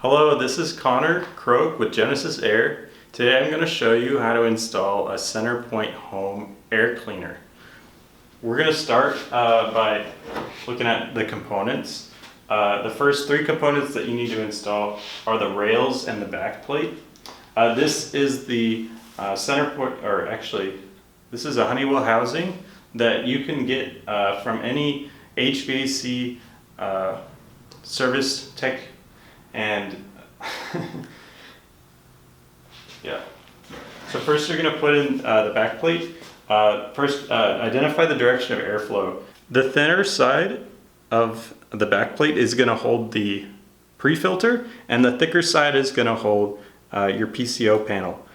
Hello, this is Connor Croak with Genesis Air. Today I'm going to show you how to install a CenterPoint home air cleaner. We're going to start by looking at the components. The first three components that you need to install are the rails and the back plate. This is the CenterPoint, or actually this is a Honeywell housing that you can get from any HVAC service tech. And yeah, so first you're going to put in the back plate. First, identify the direction of airflow. The thinner side of the back plate is going to hold the pre-filter, and the thicker side is going to hold your PCO panel.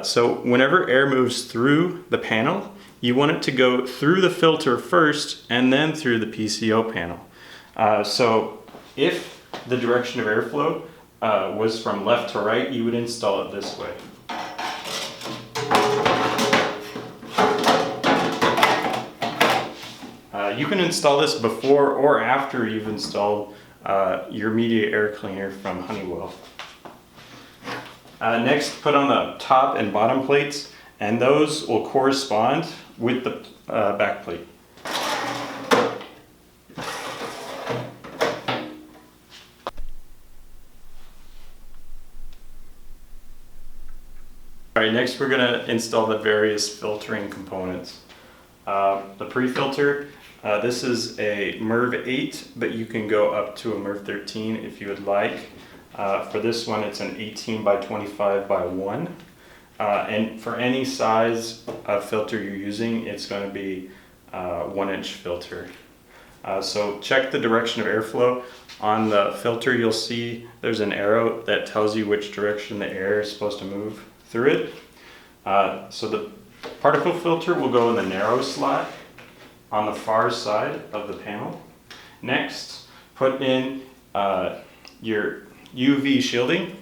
So whenever air moves through the panel, you want it to go through the filter first and then through the PCO panel. So if the direction of airflow was from left to right, you would install it this way. You can install this before or after you've installed your media air cleaner from Honeywell. Next, put on the top and bottom plates, and those will correspond with the back plate. Alright, next we're going to install the various filtering components. The pre-filter, this is a MERV 8, but you can go up to a MERV 13 if you would like. For this one it's an 18 by 25 by 1. And for any size of filter you're using, it's going to be a 1-inch filter. So check the direction of airflow. On the filter you'll see there's an arrow that tells you which direction the air is supposed to move through it. So the particle filter will go in the narrow slot on the far side of the panel. Next, put in your UV shielding.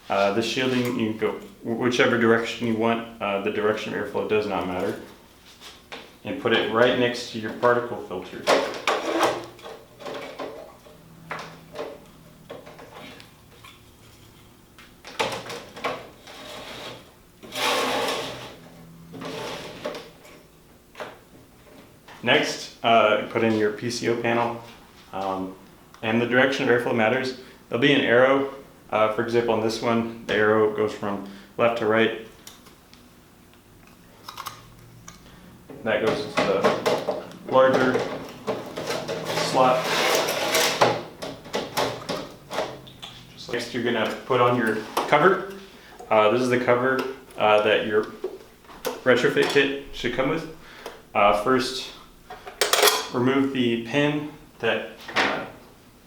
The shielding, you can go whichever direction you want. The direction of airflow does not matter. And put it right next to your particle filter. Next, put in your PCO panel, and the direction of airflow matters. There'll be an arrow. For example, in this one, the arrow goes from left to right. That goes to the larger slot. Next, you're going to put on your cover. This is the cover that your retrofit kit should come with. First, remove the pin that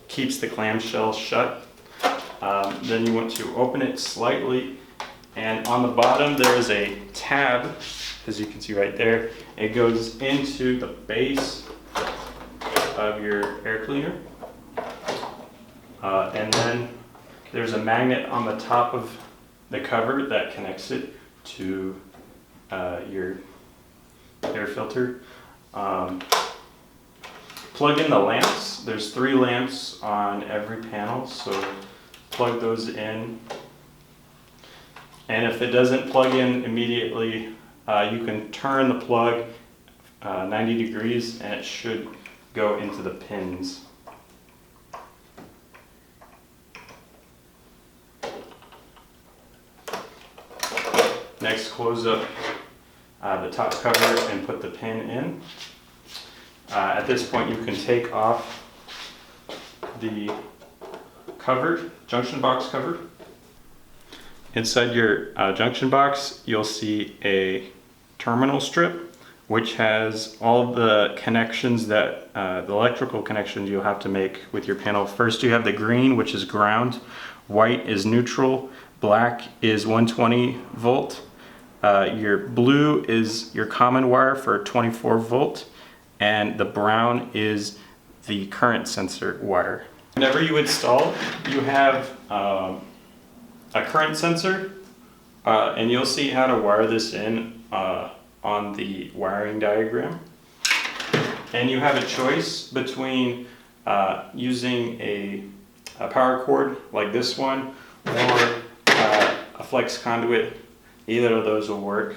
keeps the clamshell shut. Then you want to open it slightly, and on the bottom there is a tab, as you can see right there. It goes into the base of your air cleaner, and then there's a magnet on the top of the cover that connects it to your air filter. Plug in the lamps. There's 3 lamps on every panel, so plug those in. And if it doesn't plug in immediately, you can turn the plug 90 degrees and it should go into the pins. Next, close up the top cover and put the pin in. At this point you can take off the cover, junction box cover. Inside your junction box you'll see a terminal strip which has all the connections that the electrical connections you'll have to make with your panel. First you have the green, which is ground, white is neutral, black is 120 volt, your blue is your common wire for 24 volt, and the brown is the current sensor wire. Whenever you install, you have a current sensor, and you'll see how to wire this in on the wiring diagram. And you have a choice between using a a power cord like this one or a flex conduit. Either of those will work.